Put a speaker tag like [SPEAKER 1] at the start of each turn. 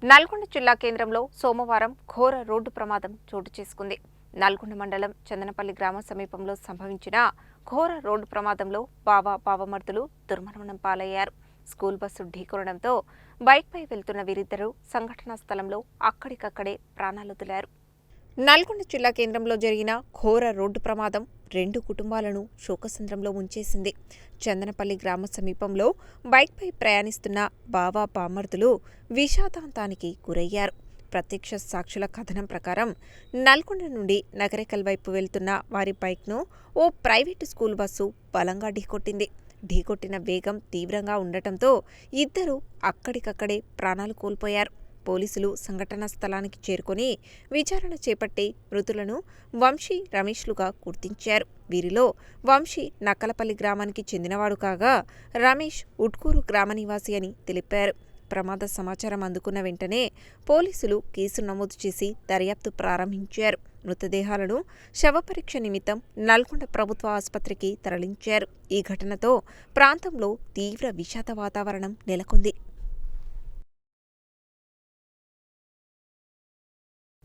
[SPEAKER 1] నల్గొండ జిల్లా కేంద్రంలో సోమవారం ఘోర రోడ్డు ప్రమాదం చోటు చేసుకుంది. నల్గొండ మండలం చందనపల్లి గ్రామ సమీపంలో సంభవించిన ఘోర రోడ్డు ప్రమాదంలో బావమర్దులు దుర్మరణం పాలయ్యారు. స్కూల్ బస్సు ఢీకొనడంతో బైక్పై వెళ్తున్న వీరిద్దరూ సంఘటనా స్థలంలో అక్కడికక్కడే ప్రాణాలొదిలారు. నల్గొండ జిల్లా కేంద్రంలో జరిగిన ఘోర రోడ్డు ప్రమాదం 2 కుటుంబాలను శోకసంద్రంలో ముంచేసింది. చందనపల్లి గ్రామ సమీపంలో బైక్పై ప్రయాణిస్తున్న బామర్దులు విషాదాంతానికి గురయ్యారు. ప్రత్యక్ష సాక్షుల కథనం ప్రకారం నల్గొండ నుండి నగరేకల్ వైపు వెళ్తున్న వారి బైక్ను ఓ ప్రైవేటు స్కూల్ బస్సు బలంగా ఢీకొట్టింది. ఢీకొట్టిన వేగం తీవ్రంగా ఉండటంతో ఇద్దరూ అక్కడికక్కడే ప్రాణాలు కోల్పోయారు. పోలీసులు సంఘటనా స్థలానికి చేరుకొని విచారణ చేపట్టి మృతులను వంశీ, రమేష్లుగా గుర్తించారు. వీరిలో వంశీ నక్కలపల్లి గ్రామానికి చెందినవాడు కాగా రమేష్ ఉట్కూరు గ్రామ నివాసి అని తెలిపారు. ప్రమాద సమాచారం అందుకున్న వెంటనే పోలీసులు కేసు నమోదు చేసి దర్యాప్తు ప్రారంభించారు. మృతదేహాలను శవపరీక్ష నిమిత్తం నల్గొండ ప్రభుత్వ ఆసుపత్రికి తరలించారు. ఈ ఘటనతో ప్రాంతంలో తీవ్ర విషాద వాతావరణం నెలకొంది.